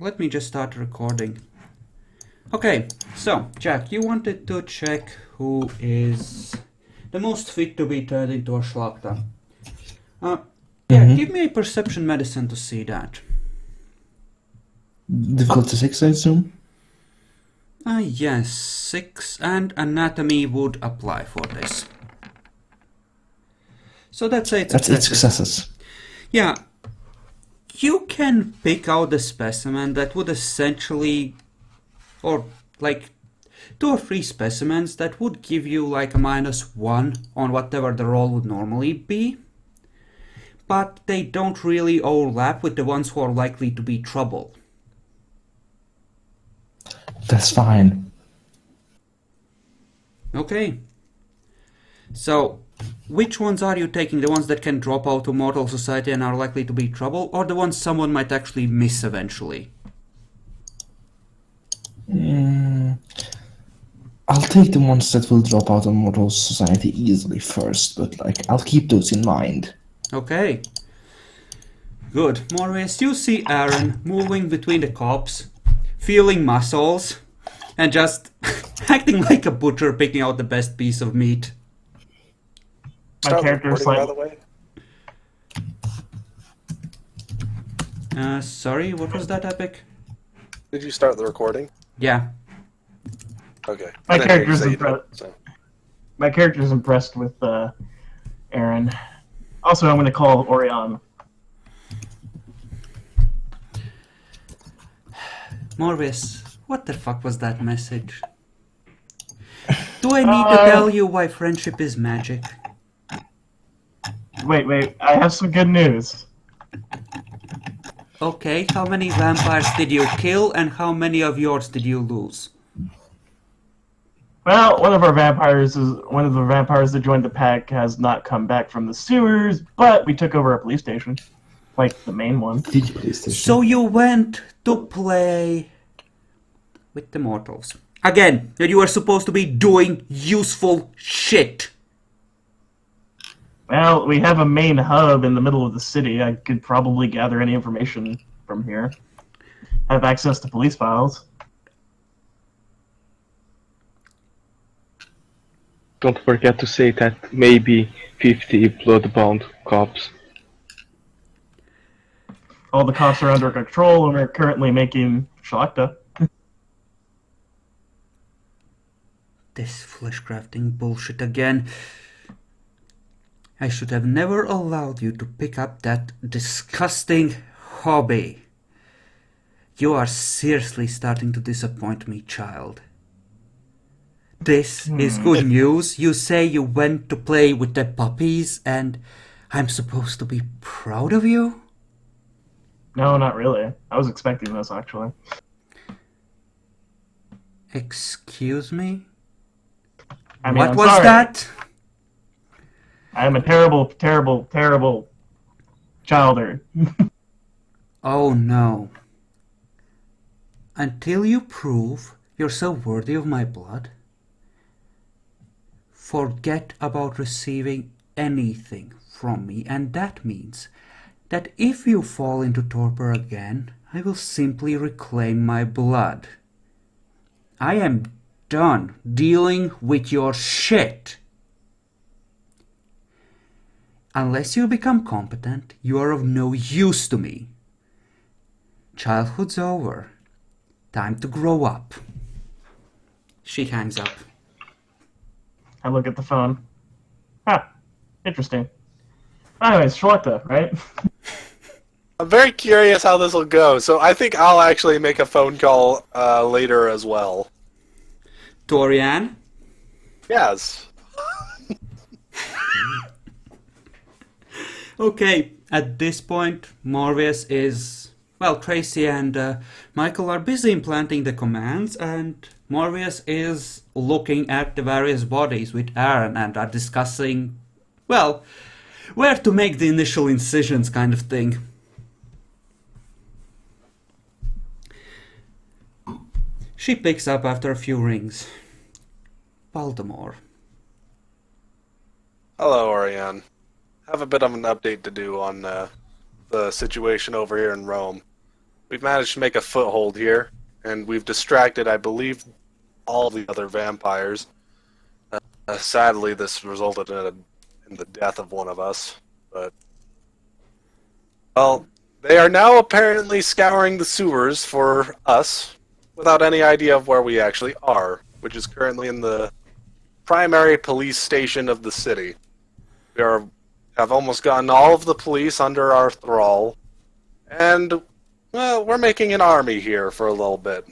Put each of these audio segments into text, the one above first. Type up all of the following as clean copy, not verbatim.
Let me just start recording. Okay, so, Jack, you wanted to check who is the most fit to be turned into a Schlachta. Yeah, give me a perception medicine to see that. Difficulty 6, I assume? Yes, 6, and anatomy would apply for this. So that's 8 That's 8 successes. successes. Yeah, you can pick out the specimen that would essentially, or like 2 or 3 specimens that would give you like a -1 on whatever the roll would normally be. But they don't really overlap with the ones who are likely to be trouble. That's fine. Okay. So, which ones are you taking? The ones that can drop out to mortal society and are likely to be trouble, or the ones someone might actually miss eventually? I'll take the ones that will drop out of mortal society easily first, but I'll keep those in mind. Okay. Good. Morris, you see Aaron moving between the cops, feeling muscles, and just acting like a butcher picking out the best piece of meat. My character's By like, the way, Sorry, what was that, Epic? did you start the recording? Yeah. Okay. My I didn't hear you character's say you impressed. did, so. my character's impressed with Aaron. Also, I'm going to call Orion. Morris, what the fuck was that message? Do I need to tell you why friendship is magic? Wait, I have some good news. Okay, how many vampires did you kill and how many of yours did you lose? Well, one of the vampires that joined the pack has not come back from the sewers, but we took over a police station, like the main one. The police station. So you went to play with the mortals. Again, that you were supposed to be doing useful shit. Well, we have a main hub in the middle of the city. I could probably gather any information from here. Have access to police files. Don't forget to say that maybe 50 blood-bound cops. All the cops are under control, and we're currently making Schlachta. This flesh crafting bullshit again. I should have never allowed you to pick up that disgusting hobby. You are seriously starting to disappoint me, child. This is good news. You say you went to play with the puppies and I'm supposed to be proud of you? No, not really. I was expecting this, actually. Excuse me? I mean, What I'm was sorry. that? I am a terrible, terrible, terrible childer. Oh no. Until you prove you're so worthy of my blood, forget about receiving anything from me, and that means that if you fall into torpor again, I will simply reclaim my blood. I am done dealing with your shit. Unless you become competent, you are of no use to me. Childhood's over. Time to grow up. She hangs up. I look at the phone. Huh. Interesting. Anyways, Schlachta, right? I'm very curious how this will go, so I think I'll actually make a phone call later as well. Dorian? Yes. Okay, at this point, Morvius is... Well, Tracy and Michael are busy implanting the commands, and Morvius is looking at the various bodies with Aaron and are discussing, well, where to make the initial incisions kind of thing. She picks up after a few rings. Baltimore. Hello, Orion. Have a bit of an update to do on the situation over here in Rome. we've managed to make a foothold here, and we've distracted, I believe, all the other vampires. Sadly, this resulted in the death of one of us, but... Well, they are now apparently scouring the sewers for us, without any idea of where we actually are, which is currently in the primary police station of the city. Have almost gotten all of the police under our thrall, and, well, we're making an army here for a little bit,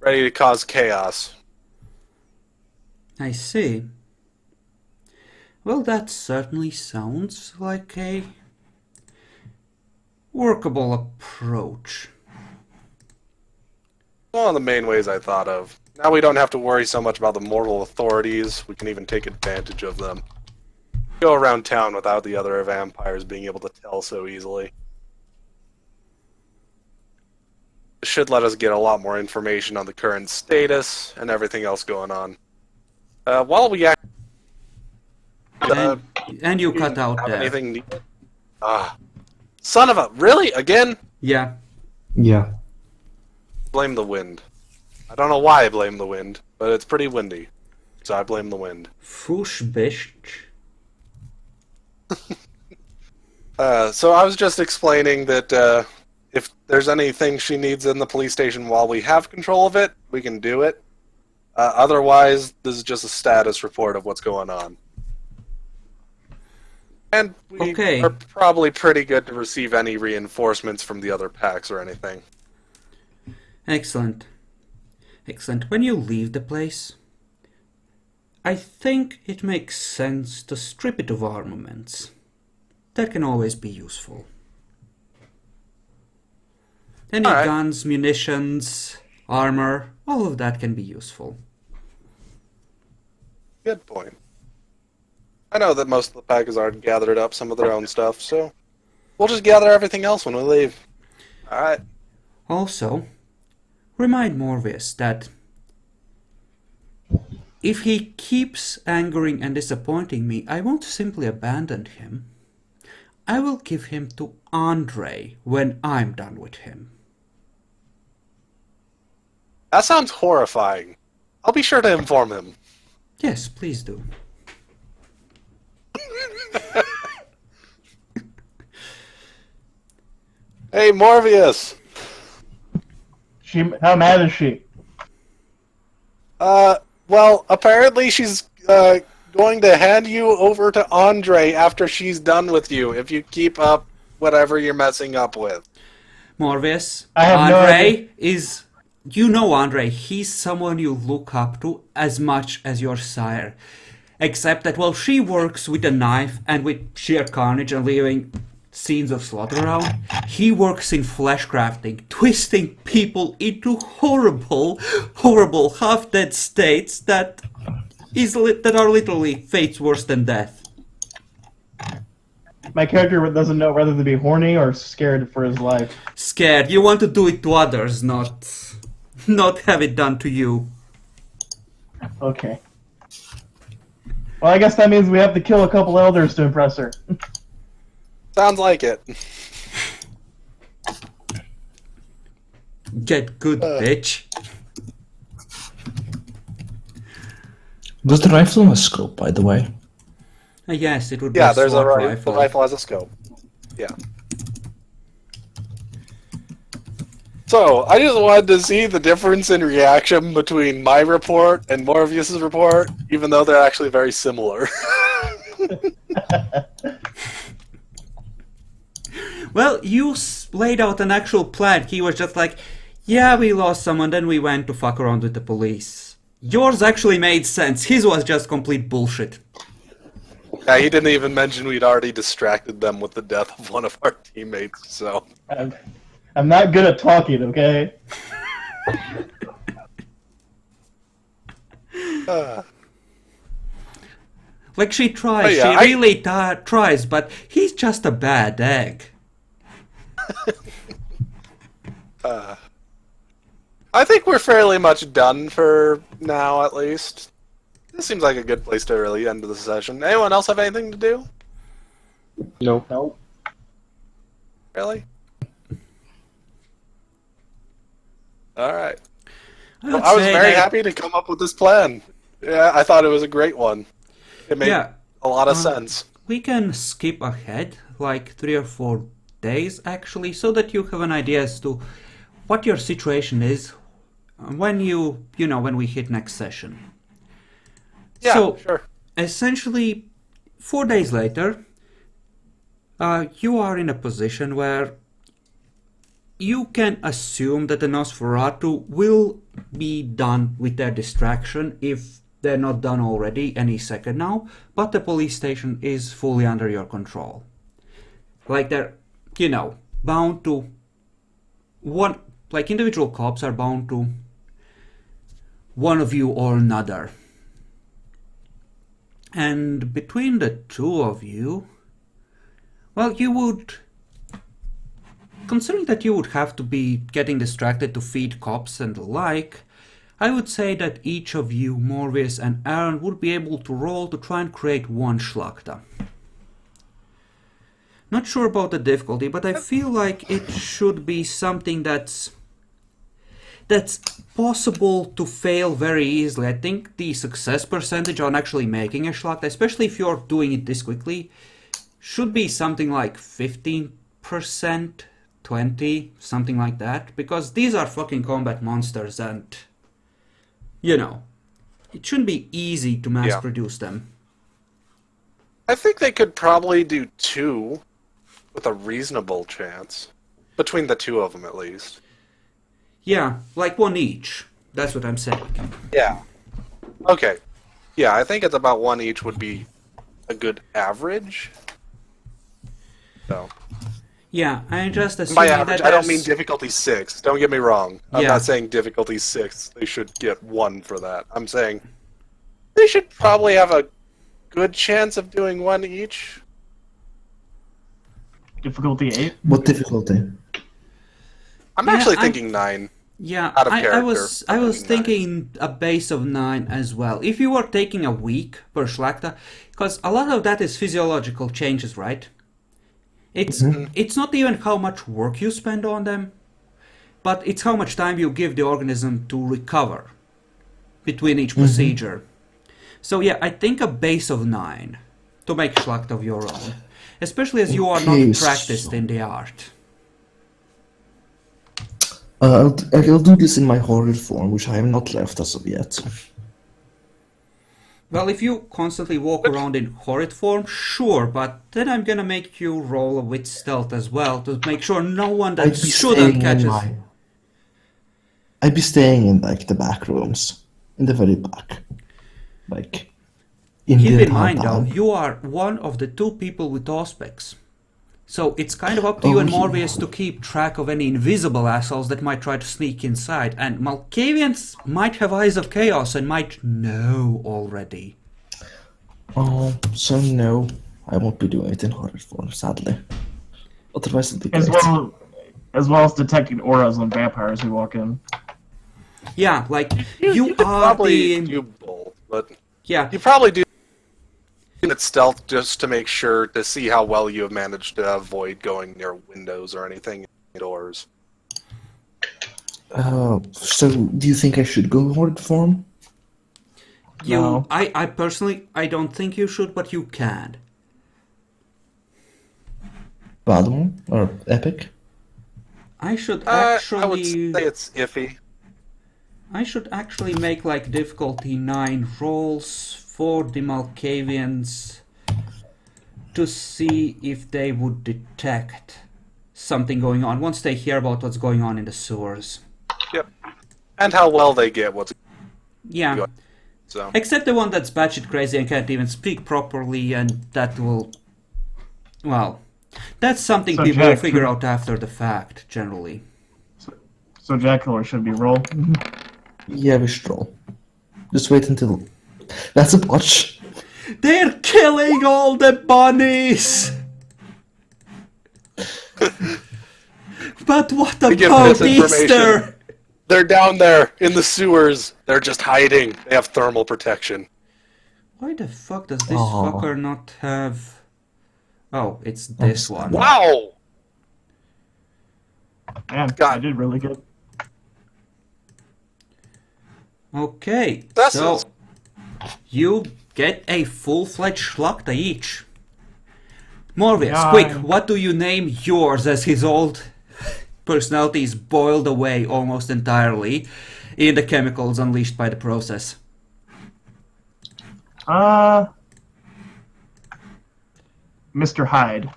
ready to cause chaos. I see. Well, that certainly sounds like a workable approach. One of the main ways I thought of. Now we don't have to worry so much about the mortal authorities, we can even take advantage of them. Go around town without the other vampires being able to tell so easily. This should let us get a lot more information on the current status and everything else going on. While we act... And you cut out have there. anything needed? Son of a... Really? Again? Yeah. Yeah. Blame the wind. I don't know why I blame the wind, but it's pretty windy. So I blame the wind. Fushbish. So I was just explaining that if there's anything she needs in the police station while we have control of it, we can do it. Otherwise, this is just a status report of what's going on. And we are probably pretty good to receive any reinforcements from the other packs or anything. Excellent. Excellent. When you leave the place, I think it makes sense to strip it of armaments. That can always be useful. Any guns, munitions, armor, all of that can be useful. Good point. I know that most of the pack has already gathered up some of their own stuff, so we'll just gather everything else when we leave. Alright. Also, remind Morvius that if he keeps angering and disappointing me, I won't simply abandon him. I will give him to Andre when I'm done with him. That sounds horrifying. I'll be sure to inform him. Yes, please do. Hey, Morvius! How mad is she? Well, apparently she's, going to hand you over to Andre after she's done with you, if you keep up whatever you're messing up with. Morvius, I have no Andre idea. is... You know Andre, he's someone you look up to as much as your sire. Except that while she works with a knife and with sheer carnage and leaving scenes of slaughter around, he works in flesh crafting, twisting people into horrible, horrible half-dead states that are literally fates worse than death. My character doesn't know whether to be horny or scared for his life. Scared. You want to do it to others, not have it done to you. Okay. Well, I guess that means we have to kill a couple elders to impress her. Sounds like it. Get good, bitch. Does the rifle have a scope, by the way? Yes, it would be Yeah, a there's a assault rifle. The rifle has a scope. Yeah. So, I just wanted to see the difference in reaction between my report and Morvius' report, even though they're actually very similar. Well, you laid out an actual plan. He was just like, yeah, we lost someone, then we went to fuck around with the police. Yours actually made sense. His was just complete bullshit. Yeah, he didn't even mention we'd already distracted them with the death of one of our teammates, so... I'm not good at talking, okay? Like, she tries. Yeah, she really tries, but he's just a bad egg. I think we're fairly much done for now, at least. This seems like a good place to really end the session. Anyone else have anything to do? No. Nope. Really? All right. I Well, would I was say very that- happy to come up with this plan. Yeah, I thought it was a great one. It made Yeah, a lot of sense. we can skip ahead like 3 or 4 days actually, so that you have an idea as to what your situation is when when we hit next session. Yeah, So sure. essentially, 4 days later, you are in a position where you can assume that the Nosferatu will be done with their distraction if they're not done already any second now, but the police station is fully under your control. Like they're, bound to one, like individual cops are bound to one of you or another. And between the two of you, well, you would, considering that you would have to be getting distracted to feed cops and the like, I would say that each of you, Morvius and Aaron, would be able to roll to try and create one Schlachta. Not sure about the difficulty, but I feel like it should be something that's possible to fail very easily. I think the success percentage on actually making a Schlachta, especially if you're doing it this quickly, should be something like 15%, 20%, something like that. Because these are fucking combat monsters and, it shouldn't be easy to mass produce them. I think they could probably do 2 with a reasonable chance. Between the 2 of them, at least. Yeah, like 1 each. That's what I'm saying. Yeah. Okay. Yeah, I think it's about 1 each would be a good average. So. Yeah, I just assume By average, that I don't mean there's- difficulty 6. Don't get me wrong. I'm Yeah. not saying difficulty 6. They should get 1 for that. I'm saying they should probably have a good chance of doing 1 each. Difficulty 8. What difficulty? I'm Yeah, actually I'm- thinking 9. Yeah, Out of I character, was I'm thinking a base of 9 as well. If you were taking a week per Schlachta, because a lot of that is physiological changes, right? It's not even how much work you spend on them, but it's how much time you give the organism to recover between each procedure. So yeah, I think a base of 9 to make Schlacht of your own, especially as you are Okay, not practiced in the art. I'll do this in my horror form, which I have not left as of yet. Well, if you constantly walk around in horrid form, sure, but then I'm gonna make you roll with stealth as well to make sure no one that shouldn't catches. I'd be staying in like the back rooms, in the very back, like in Keep the in mind though, downtown. you are one of the 2 people with auspex. So it's kind of up to you and Morvius to keep track of any invisible assholes that might try to sneak inside, and Malkavians might have eyes of chaos and might know already. Oh, so no, I won't be doing it in horror form, sadly. Otherwise, it'll be As great. well as detecting auras on vampires who walk in. Yeah, like you could are probably the do both, but yeah. you probably do it stealth just to make sure to see how well you have managed to avoid going near windows or anything indoors. So do you think I should go horror form? No. I personally I don't think you should, but you can. Bad one or epic? I should I would actually say it's iffy. I should actually make like difficulty 9 rolls for the Malkavians to see if they would detect something going on once they hear about what's going on in the sewers. Yep. And how well they get what's Yeah. going on. So. Except the one that's batshit crazy and can't even speak properly, and that will... Well, that's something So people will Jack, figure should- out after the fact, generally. So Jackal should be roll. Yeah, we should roll. Just wait until... That's a botch. They're killing all the bunnies! But what They give about misinformation. Easter? They're down there in the sewers. They're just hiding. They have thermal protection. Why the fuck does this Oh. fucker not have... Oh, it's this one. Wow! Man, God. I did really good. Okay, Successes. so you get a full-fledged Schlachta each. Morbius, Yeah, quick, what do you name yours as his old personality is boiled away almost entirely in the chemicals unleashed by the process? Mr. Hyde.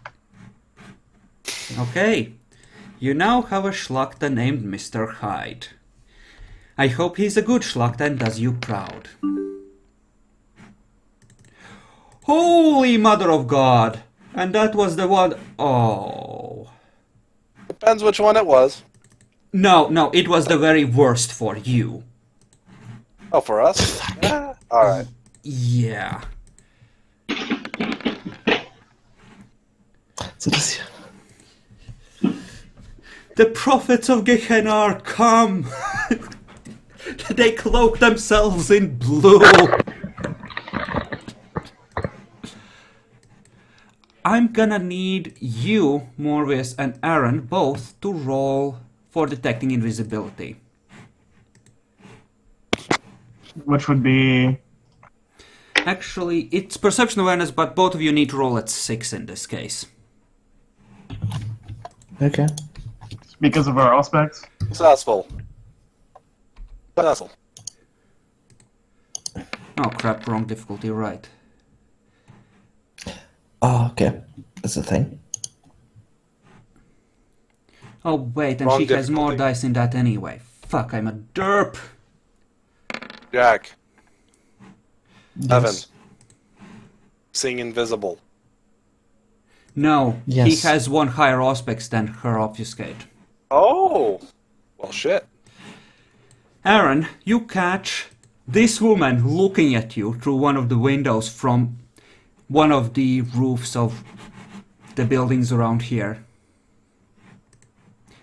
Okay, you now have a Schlachta named Mr. Hyde. I hope he's a good Schlachta and does you proud. Holy Mother of God! And that was the one... Oh... Depends which one it was. No, it was the very worst for you. Oh, for us? Yeah. Alright. Yeah. So this, The prophets of Gehenna are come! They cloak themselves in blue! I'm gonna need you, Morbius, and Aaron both to roll for detecting invisibility. Which would be... Actually, it's perception awareness, but both of you need to roll at 6 in this case. okay. because of our aspects. Successful. Successful. Oh crap, wrong difficulty, right. Oh, okay. That's the thing. Oh wait, and Wrong she has more difficulty. dice in that anyway. Fuck, I'm a derp! Jack. Evan. Yes. Seeing invisible. No, he Yes. has one higher aspects than her obfuscate. Oh! Well, shit. Aaron, you catch this woman looking at you through one of the windows from one of the roofs of the buildings around here.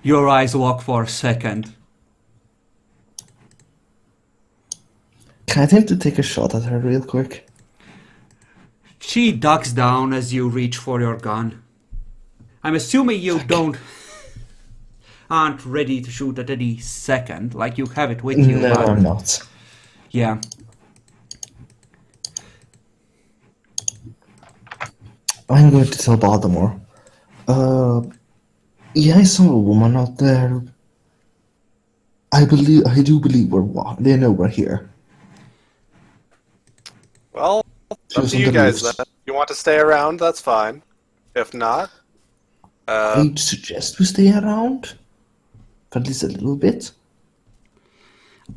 Your eyes lock for a second. Can I attempt to take a shot at her real quick? She ducks down as you reach for your gun. I'm assuming you aren't ready to shoot at any second, like you have it with you. No, but I'm not. yeah. I'm going to tell Baltimore. Yeah, I saw a woman out there. I do believe they know we're here. Well, She up was to on you the guys loose. then. If you want to stay around, that's fine. If not, I'd suggest we stay around. For at least a little bit.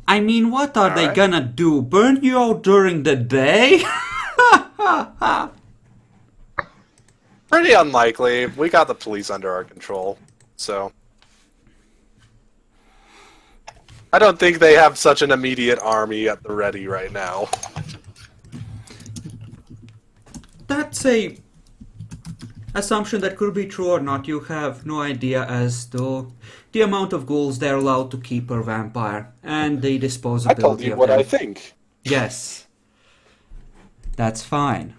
I mean, what are they Alright. gonna do? Burn you out during the day? pretty unlikely. We got the police under our control, so... I don't think they have such an immediate army at the ready right now. That's a assumption that could be true or not. You have no idea as to the amount of ghouls they're allowed to keep per vampire and the disposability I told you of what them. I think. Yes. That's fine.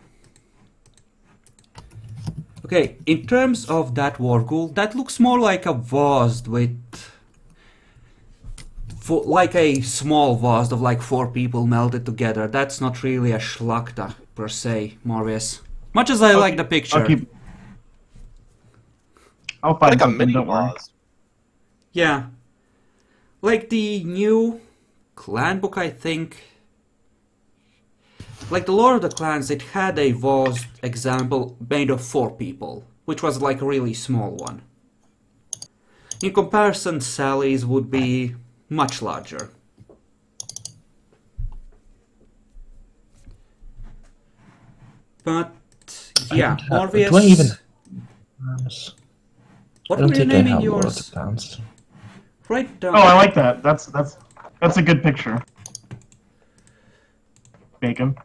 Okay, in terms of that war ghoul, that looks more like a vase with... like a small vase of like 4 people melted together. That's not really a Schlachta per se, Morbius. Much as I like the picture. I'll find Like a something, mini don't worry. boss. Yeah. Like the new clan book, I think. Like the Lord of the Clans, it had a vase example made of 4 people, which was like a really small one. In comparison, Sally's would be much larger. But yeah, Morbius. Do I even? What I don't were you think I naming have Lord of yours? the Clans. Write down. Oh, I like that. That's a good picture. Bacon.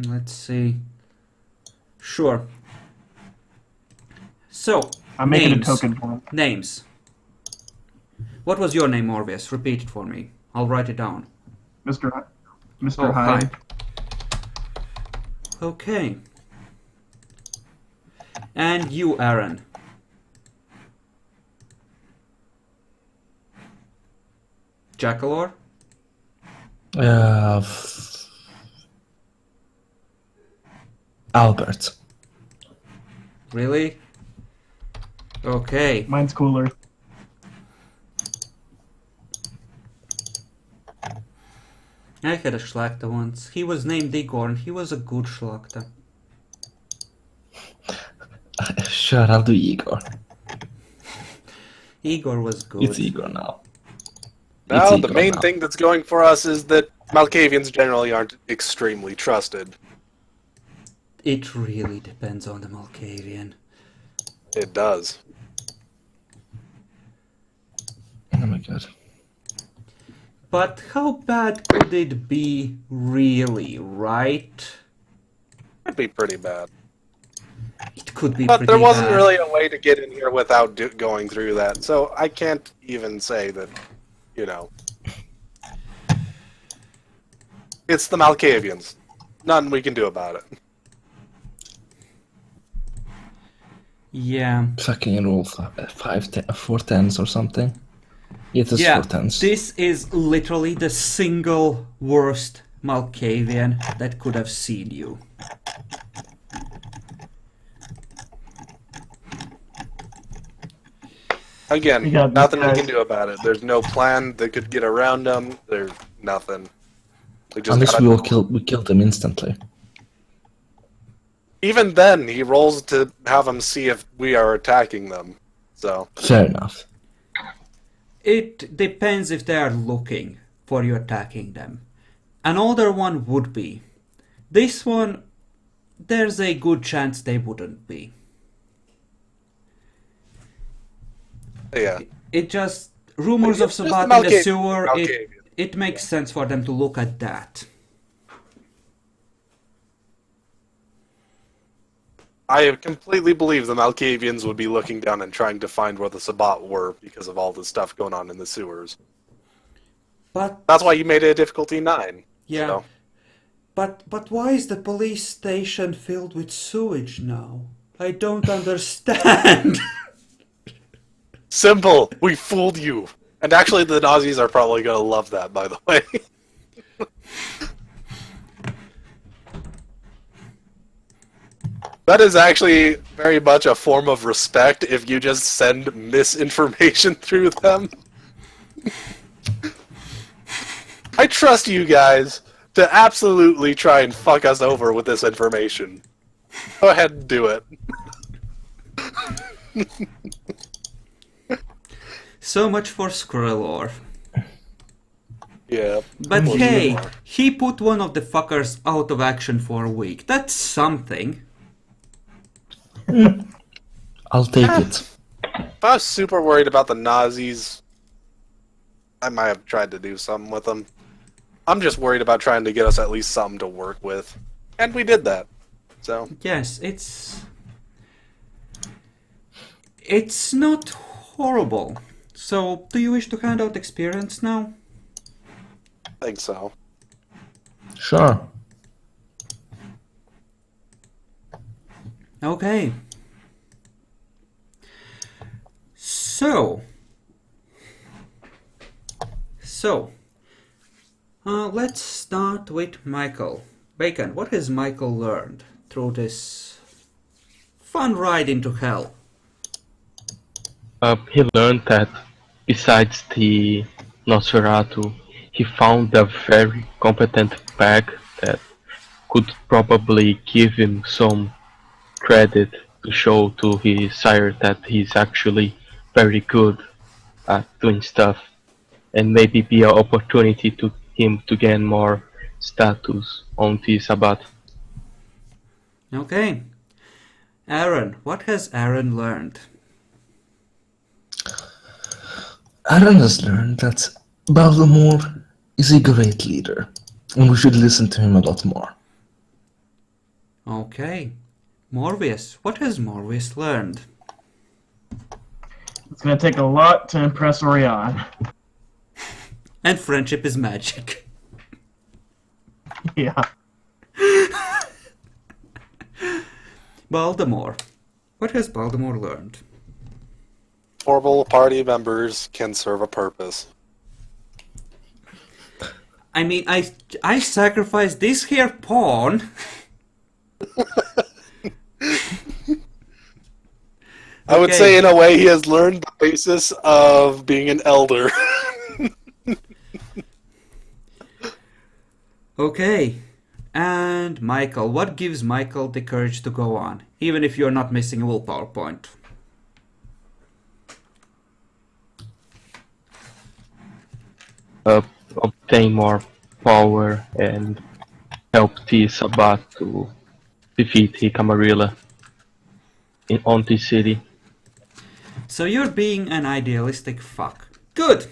Let's see. Sure. So, I'm making names. a token for him. Names. What was your name, Morbius? Repeat it for me. I'll write it down. Mr. Oh, Hyde. hi. Okay. And you, Aaron. Jackalor? Albert. Really? Okay. Mine's cooler. I had a Schlachta once. He was named Igor and he was a good Schlachta. Sure, I'll do Igor. Igor was good. It's Igor now. Now, It's the Igor main now. thing that's going for us is that Malkavians generally aren't extremely trusted. It really depends on the Malkavian. It does. Oh my god. But how bad could it be, really, right? It'd be pretty bad. It could be But pretty there wasn't bad. really a way to get in here without going through that, so I can't even say that, you know. It's the Malkavians. Nothing we can do about it. Yeah. Fucking roll 4 tens or something. It is Yeah, 4 tens. this is literally the single worst Malkavian that could have seen you. Again, We got nothing these we guys. can do about it. There's no plan that could get around them. There's nothing. We just Unless gotta- we kill them instantly. Even then, he rolls to have them see if we are attacking them. So, Fair enough. It depends if they are looking for you attacking them. An older one would be. This one, there's a good chance they wouldn't be. yeah. It just rumors But of it's just Sabbat the in the Malkavian- sewer. Malkavian. It makes sense for them to look at that. I completely believe the Malkavians would be looking down and trying to find where the Sabbat were because of all the stuff going on in the sewers. But That's why you made it a difficulty 9. yeah, So, but why is the police station filled with sewage now? I don't understand. simple! We fooled you! And actually, the Nazis are probably going to love that, by the way. That is actually very much a form of respect if you just send misinformation through them. I trust you guys to absolutely try and fuck us over with this information. Go ahead and do it. So much for Skrellor. Yeah. But Well, hey, sure. he put one of the fuckers out of action for a week. That's something. I'll take it. If I was super worried about the Nazis, I might have tried to do something with them. I'm just worried about trying to get us at least something to work with. And we did that. So, Yes, it's not horrible. So, do you wish to hand out experience now? I think so. Sure. Okay. So, let's start with Michael. Bacon, what has Michael learned through this fun ride into hell? He learned that besides the Nosferatu, he found a very competent pack that could probably give him some credit to show to his sire that he's actually very good at doing stuff, and maybe be an opportunity to him to gain more status on the Sabbat. Okay. Aaron, what has Aaron learned? Aaron has learned that Baldomore is a great leader, and we should listen to him a lot more. Okay. Morbius, what has Morbius learned? It's gonna take a lot to impress Orion. And friendship is magic. Yeah. Baltimore. What has Baltimore learned? Horrible party members can serve a purpose. I mean, I sacrificed this here pawn. I would Okay. say, in a way, he has learned the basis of being an elder. Okay. And Michael, what gives Michael the courage to go on, even if you're not missing a willpower point? Obtain more power and help the Sabbat to defeat the Camarilla on the city. So you're being an idealistic fuck. Good.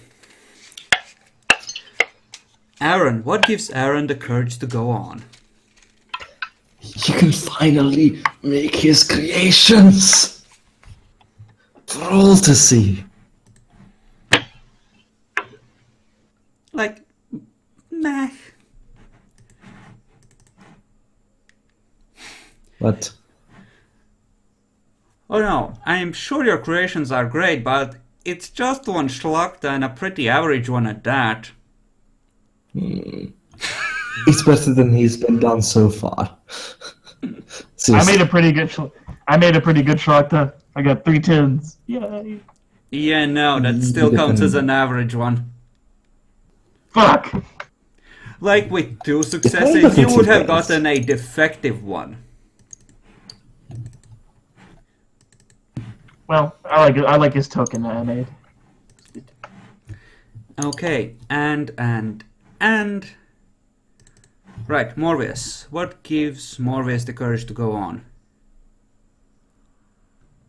Aaron, what gives Aaron the courage to go on? He can finally make his creations for all to see. Like, meh. But Oh no, I'm sure your creations are great, but it's just one schlucht and a pretty average one at that. it's better than he's been done so far. I Seriously. made a pretty good. I made a pretty good Shlachta. I got 3 10s. Yay! Yeah, no, that still counts as an average one. Fuck. Like with 2 I successes, don't you think would he have does. gotten a defective one. Well, I like his token that I made. Okay, and... Right, Morbius. What gives Morbius the courage to go on?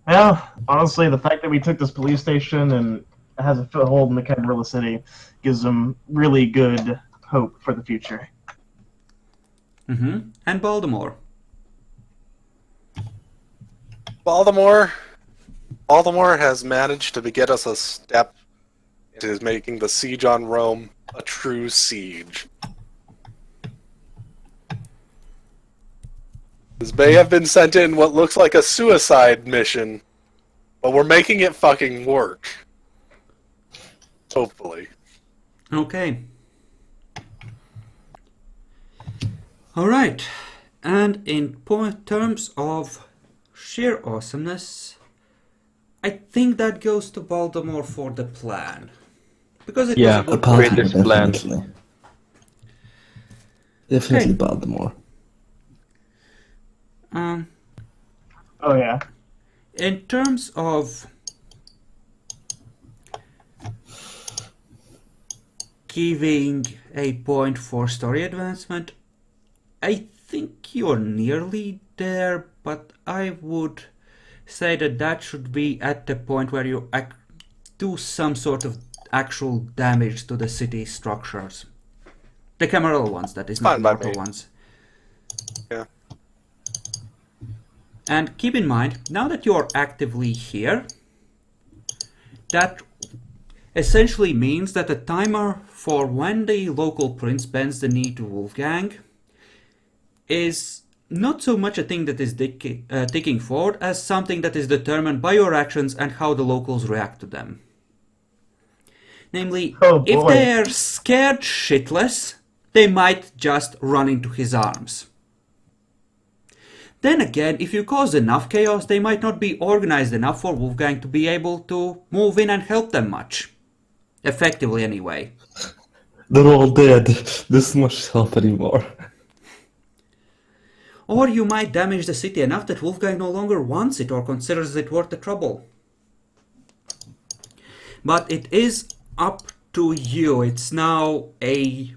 Well, honestly, the fact that we took this police station and it has a foothold in the Camarilla City gives them really good hope for the future. And Baltimore. Baltimore has managed to get us a step into making the siege on Rome a true siege. This may have been sent in what looks like a suicide mission, but we're making it fucking work. Hopefully. Okay. Alright, and in terms of sheer awesomeness, I think that goes to Baltimore for the plan. Because it Yeah, was a good Baltimore. plan. Greatest plan. Definitely. Definitely Okay. Baltimore. Oh yeah. In terms of giving a point for story advancement, I think you're nearly there, but I would say that that should be at the point where you do some sort of actual damage to the city structures. The Camarilla ones, that is, not Fine by mortal me. ones. Yeah. And keep in mind, now that you're actively here, that essentially means that the timer for when the local prince bends the knee to Wolfgang is not so much a thing that is ticking forward as something that is determined by your actions and how the locals react to them. Namely, Oh, if boy. they're scared shitless, they might just run into his arms. Then again, if you cause enough chaos, they might not be organized enough for Wolfgang to be able to move in and help them much. Effectively, anyway. They're all dead. There's much help anymore. Or you might damage the city enough that Wolfgang no longer wants it or considers it worth the trouble. But it is up to you. It's now a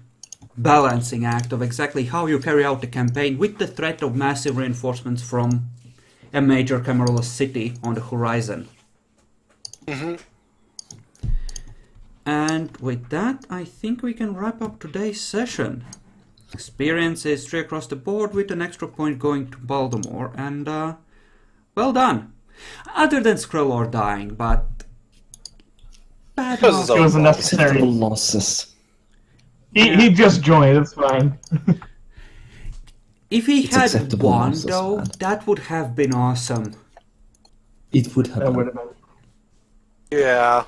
balancing act of exactly how you carry out the campaign with the threat of massive reinforcements from a major Camarilla city on the horizon. And with that, I think we can wrap up today's session. Experience is 3 across the board with an extra point going to Baltimore, and well done. Other than Skrellor dying, but bad Because luck. it's It was all unnecessary. Acceptable losses. He just joined. It's fine. If he It's had acceptable won, losses, though, man. that would have been awesome. It would have That would been. have been. Yeah.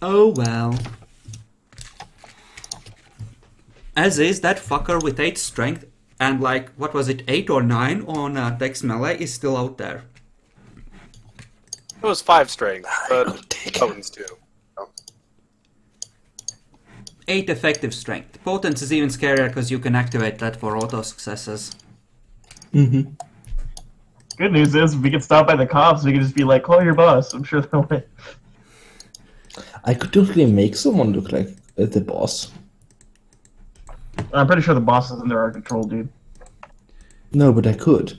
Oh well. As is, that fucker with 8 strength and like, what was it, 8 or 9 on Dex Melee is still out there. It was 5 strength, could but take it. Potence too. 8 effective strength. Potence is even scarier because you can activate that for auto successes. Mm-hmm. Good news is, if we get stopped by the cops, we can just be like, call your boss. I'm sure they'll win. I could totally make someone look like the boss. I'm pretty sure the boss is under our control, dude. No, but I could.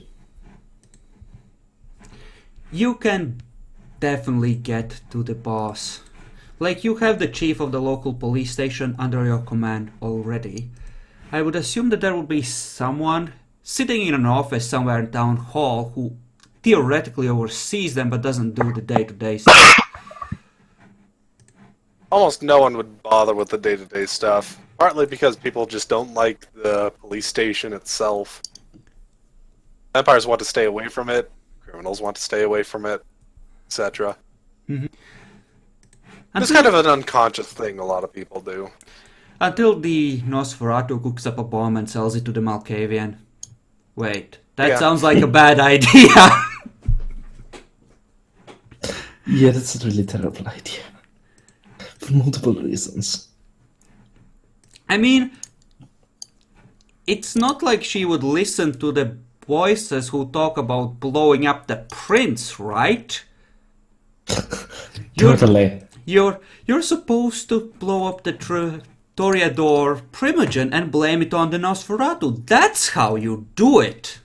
You can definitely get to the boss. Like, you have the chief of the local police station under your command already. I would assume that there would be someone sitting in an office somewhere in town hall who theoretically oversees them but doesn't do the day-to-day stuff. Almost no one would bother with the day-to-day stuff, partly because people just don't like the police station itself. Vampires want to stay away from it, criminals want to stay away from it, etc. It's kind of an unconscious thing a lot of people do. Until the Nosferatu cooks up a bomb and sells it to the Malkavian. Wait, that Yeah. sounds like a bad idea. Yeah, that's a really terrible idea. For multiple reasons. I mean, it's not like she would listen to the voices who talk about blowing up the prince, right? Totally. You're supposed to blow up the Toreador Primogen and blame it on the Nosferatu. That's how you do it.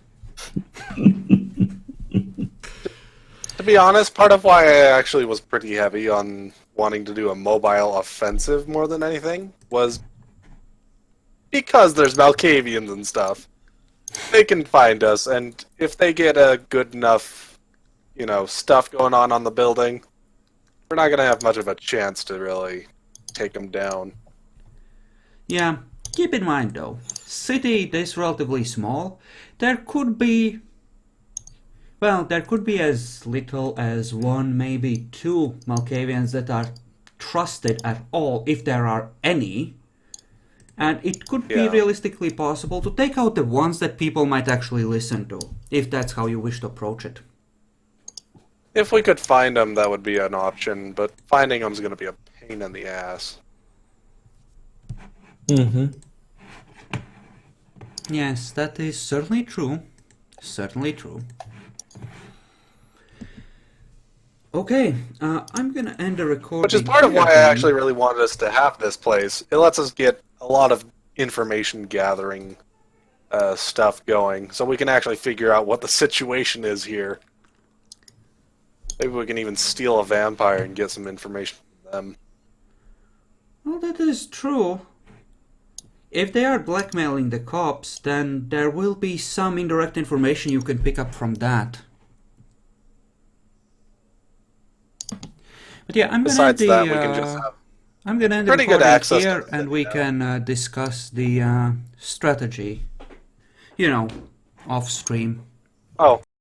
To be honest, part of why I actually was pretty heavy on wanting to do a mobile offensive more than anything was because there's Malkavians and stuff. They can find us, and if they get a good enough, stuff going on the building, we're not going to have much of a chance to really take them down. Yeah, keep in mind though, city is relatively small. There could be as little as 1, maybe 2 Malkavians that are trusted at all, if there are any. And it could be Yeah. realistically possible to take out the ones that people might actually listen to, if that's how you wish to approach it. If we could find them, that would be an option, but finding them is going to be a pain in the ass. Mm-hmm. Yes, that is certainly true. Certainly true. Okay, I'm gonna end the recording. Which is part of here why I then. actually really wanted us to have this place. It lets us get a lot of information gathering stuff going, so we can actually figure out what the situation is here. Maybe we can even steal a vampire and get some information from them. Well, that is true. If they are blackmailing the cops, then there will be some indirect information you can pick up from that. But yeah, Besides that, we can just have I'm gonna end the pretty good recording access to here, the and city we now. can discuss the strategy. Off stream. Oh,